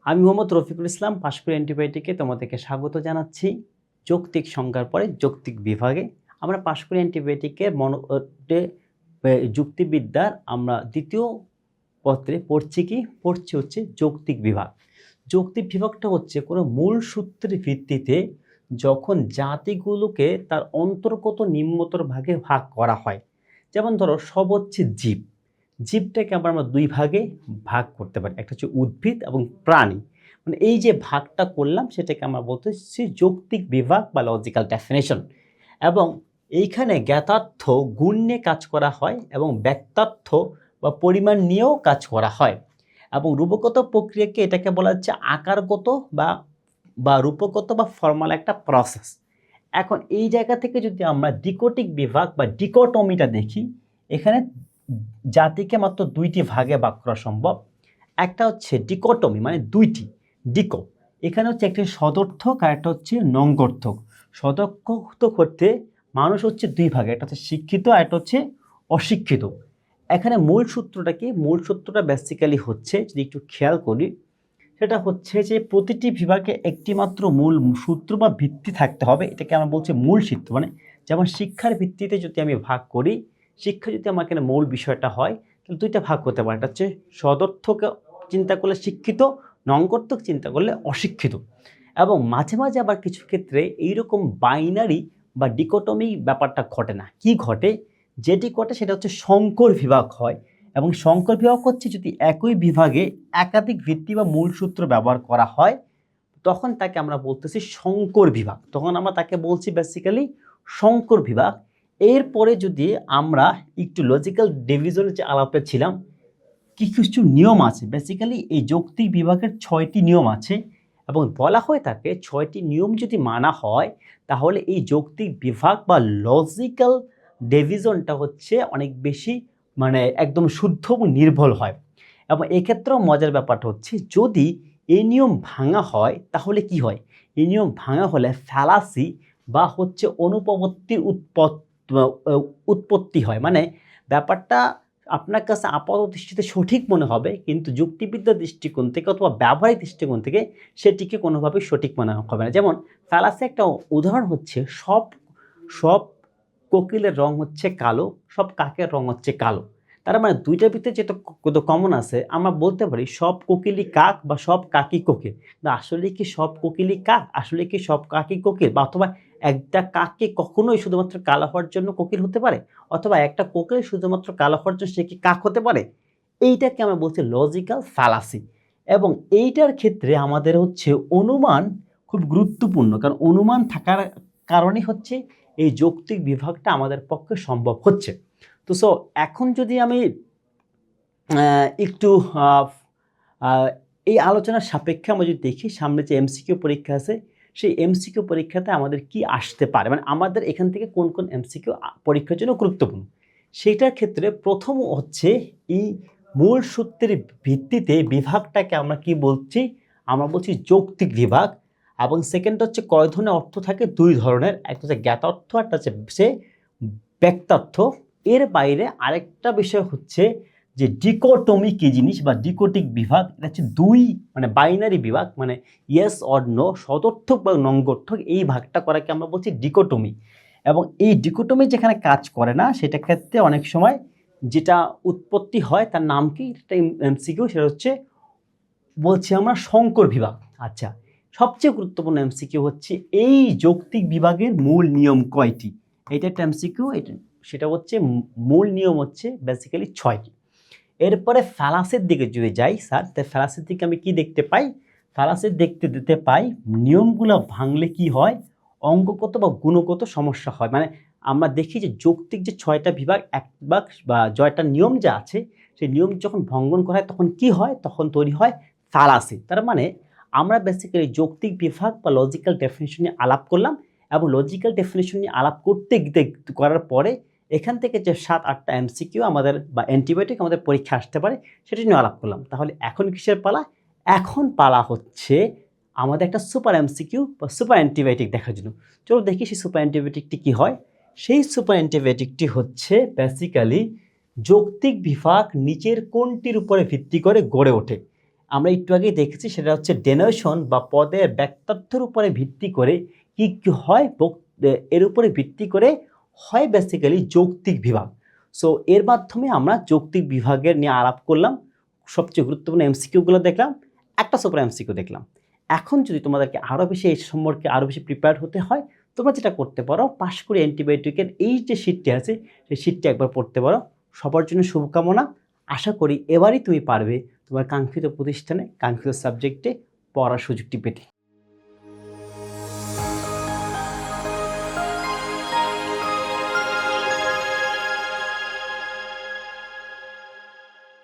আমি মোহাম্মদ রফিকুল ইসলাম পাশকুড়া অ্যান্টিবায়োটিকে তোমাদেরকে স্বাগত জানাচ্ছি। যৌক্তিক সংজ্ঞার পরে যৌক্তিক বিভাগে আমরা পাশকুড়া অ্যান্টিবায়োটিকের যুক্তিবিদ্যার আমরা দ্বিতীয় পত্রে পড়ছি হচ্ছে যৌক্তিক বিভাগ। যৌক্তিক বিভাগটা হচ্ছে কোনো মূল সূত্রের ভিত্তিতে যখন জাতিগুলোকে তার অন্তর্গত নিম্নতর ভাগে ভাগ করা হয়। যেমন ধরো সব হচ্ছে জীব, জীবটাকে আমরা দুই ভাগে ভাগ করতে পারি, একটা হচ্ছে উদ্ভিদ এবং প্রাণী। মানে এই যে ভাগটা করলাম সেটাকে আমরা বলতেছি যৌক্তিক বিভাগ বা লজিক্যাল ডেফিনেশন। এবং এইখানে জ্ঞাতার্থ গুণ নিয়ে কাজ করা হয় এবং ব্যক্তার্থ বা পরিমাণ নিয়েও কাজ করা হয়। এবং রূপগত প্রক্রিয়াকে এটাকে বলা হচ্ছে আকারগত বা রূপগত বা ফর্মাল একটা প্রসেস। এখন এই জায়গা থেকে যদি আমরা ডিকোটিক বিভাগ বা ডিকোটমিটা দেখি, এখানে জাতিকে মাত্র দুইটি ভাগে ভাগ করা সম্ভব। একটা হচ্ছে ডিকোটমি মানে দুইটি ডিকো, এখানে হচ্ছে একটি সদর্থক আর একটা হচ্ছে নঙ্গর্থক। সদর্থক করতে মানুষ হচ্ছে দুই ভাগে, একটা হচ্ছে শিক্ষিত আর একটা হচ্ছে অশিক্ষিত। এখানে মূল সূত্রটা কি? মূল সূত্রটা বেসিক্যালি হচ্ছে, যদি একটু খেয়াল করি, সেটা হচ্ছে যে প্রতিটি বিভাগে একটি মাত্র মূল সূত্র বা ভিত্তি থাকতে হবে। এটাকে আমরা বলছি মূল সূত্র। মানে যেমন শিক্ষার ভিত্তিতে যদি আমি ভাগ করি, শিক্ষা যদি আমার এখানে মূল বিষয়টা হয়, তাহলে দুইটা ভাগ হতে পারে। এটা হচ্ছে সদর্থক চিন্তা করলে শিক্ষিত, নঙ্গর্থক চিন্তা করলে অশিক্ষিত। এবং মাঝে মাঝে আবার কিছু ক্ষেত্রে এইরকম বাইনারি বা ডিকোটমি ব্যাপারটা ঘটে না। কি ঘটে? যেটি ঘটে সেটা হচ্ছে সংকর বিভাগ হয়। এবং সংকর বিভাগ হচ্ছে যদি একই বিভাগে একাধিক ভিত্তি বা মূল সূত্র ব্যবহার করা হয়, তখন তাকে আমরা বলতেছি সংকর বিভাগ। তখন আমরা তাকে বলছি বেসিক্যালি সংকর বিভাগ। এরপরে যদি আমরা একটু লজিক্যাল ডিভিশনের যে আলাপে ছিলাম, কিছু নিয়ম আছে। বেসিক্যালি এই যৌক্তিক বিভাগের 6টি নিয়ম আছে এবং বলা হয়ে থাকে 6টি নিয়ম যদি মানা হয় তাহলে এই যৌক্তিক বিভাগ বা লজিক্যাল ডিভিশনটা হচ্ছে অনেক বেশি মানে একদম শুদ্ধ এবং নির্ভুল হয়। এবং এক্ষেত্রেও মজার ব্যাপারটা হচ্ছে, যদি এই নিয়ম ভাঙা হয় তাহলে কি হয়? এই নিয়ম ভাঙা হলে ফ্যালাসি বা হচ্ছে অনুপপত্তির উৎপত্তি হয়। মানে ব্যাপারটা আপনার কাছে আপাত দৃষ্টিতে সঠিক মনে হবে, কিন্তু যুক্তিবিদ্যার দৃষ্টিকোণ থেকে অথবা ব্যবহারিক দৃষ্টিকোণ থেকে সেটিকে কোনোভাবেই সঠিক মনে হবে না। যেমন ফ্যালাসি একটা উদাহরণ হচ্ছে, সব সব কোকিলের রং হচ্ছে কালো, সব কাকের রং হচ্ছে কালো। তার মানে দুইটার ভিতরে যেটা কমন আছে, আমরা বলতে পারি সব কোকিলই কাক বা সব কাকই কোকিল। কিন্তু আসলে কি সব কোকিলই কাক? আসলে কি সব কাকই কোকিল? বা অথবা একটা কাককে কখনোই শুধুমাত্র কালো হওয়ার জন্য কোকিল হতে পারে, অথবা একটা কোকিল শুধুমাত্র কালো হওয়ার জন্য সে কি কাক হতে পারে? এইটাকে আমরা বলছি লজিক্যাল ফ্যালাসি। এবং এইটার ক্ষেত্রে আমাদের হচ্ছে অনুমান খুব গুরুত্বপূর্ণ, কারণ অনুমান থাকার কারণে হচ্ছে এই যৌক্তিক বিভাগটা আমাদের পক্ষে সম্ভব হচ্ছে। তো এখন যদি আমি একটু এই আলোচনার সাপেক্ষে আমরা যদি দেখি, সামনে যে এমসিকিউ পরীক্ষা আছে, সেই এমসিকিউ পরীক্ষাতে আমাদের কি আসতে পারে, মানে আমাদের এখান থেকে কোন কোন এমসিকিউ পরীক্ষার জন্য গুরুত্বপূর্ণ, সেইটার ক্ষেত্রে প্রথম হচ্ছে এই মূল সূত্রের ভিত্তিতে বিভাগটাকে আমরা কি বলছি? আমরা বলছি যৌক্তিক বিভাগ। এবং সেকেন্ড হচ্ছে কয় ধরনের অর্থ থাকে? দুই ধরনের, একটা হচ্ছে জ্ঞাতার্থ, একটা হচ্ছে সে ব্যক্তার্থ। এর বাইরে আরেকটা বিষয় হচ্ছে যে ডিকোটমি কি জিনিস বা ডিকোটিক বিভাগ। এটা হচ্ছে দুই মানে বাইনারি বিভাগ, মানে ইয়েস অর নো, সদর্থক বা নঙ্গর্থক, এই ভাগটা করাকে আমরা বলছি ডিকোটমি। এবং এই ডিকোটমি যেখানে কাজ করে না, সেটা ক্ষেত্রে অনেক সময় যেটা উৎপত্তি হয় তার নাম কি, এটা এমসিকিউ, সেটা হচ্ছে বলছি আমরা সংকর বিভাগ। আচ্ছা, সবচেয়ে গুরুত্বপূর্ণ এমসিকিউ হচ্ছে এই যৌক্তিক বিভাগের মূল নিয়ম কয়টি? এটা একটা এমসিকিউ। এটা সেটা হচ্ছে মূল নিয়ম হচ্ছে বেসিক্যালি 6টি। এরপরে ফ্যালাসির দিকে যদি যাই স্যার, তাই ফ্যালাসির দিকে আমি কি দেখতে পাই? ফ্যালাসির দিতে পাই নিয়মগুলো ভাঙলে কি হয়, অঙ্কগত বা গুণগত সমস্যা হয়। মানে আমরা দেখি যে যৌক্তিক যে 6টা বিভাগ এক বিভাগ বা 6টা নিয়ম যা আছে, সেই নিয়ম যখন ভঙ্গন করা হয় তখন কি হয়? তখন তৈরি হয় ফ্যালাসি। তার মানে আমরা বেসিক্যালি যৌক্তিক বিভাগ বা লজিক্যাল ডেফিনেশন নিয়ে আলাপ করলাম, এবং লজিক্যাল ডেফিনেশন নিয়ে আলাপ করার পরে এখান থেকে যে 7-8টা এমসিকিউ আমাদের বা অ্যান্টিবায়োটিক আমাদের পরীক্ষা আসতে পারে, সেটা নিয়ে আলাপ করলাম। তাহলে এখন কিসের পালা? এখন পালা হচ্ছে আমাদের একটা সুপার এমসিকিউ বা সুপার অ্যান্টিবায়োটিক দেখার জন্য। চলো দেখি সেই সুপার অ্যান্টিবায়োটিকটি কী হয়। সেই সুপার অ্যান্টিবায়োটিকটি হচ্ছে বেসিক্যালি যৌক্তিক বিভাগ নিচের কোনটির উপরে ভিত্তি করে গড়ে ওঠে। আমরা একটু আগেই দেখেছি, সেটা হচ্ছে ডেনোশন বা পদের ব্যক্তার্থের উপরে ভিত্তি করে কি হয়, এর উপরে ভিত্তি করে হয় বেসিক্যালি যৌক্তিক বিভাগ। সো এর মাধ্যমে আমরা যৌক্তিক বিভাগের নিয়ে আলাপ করলাম, সবচেয়ে গুরুত্বপূর্ণ এমসিকিউগুলো দেখলাম, একটা সুপার এমসিকিউ দেখলাম। এখন যদি তোমাদেরকে আরও বেশি এই সম্পর্কে আরও বেশি প্রিপেয়ার হতে হয়, তোমরা যেটা করতে পারো, পাশ করে অ্যান্টিবায়োটিকের এই যে শীটটি আছে সেই শীটটি একবার পড়তে পারো। সবার জন্য শুভকামনা। আশা করি এবারই তুমি পারবে তোমার কাঙ্ক্ষিত প্রতিষ্ঠানে কাঙ্ক্ষিত সাবজেক্টে পড়ার সুযোগটি পেতে।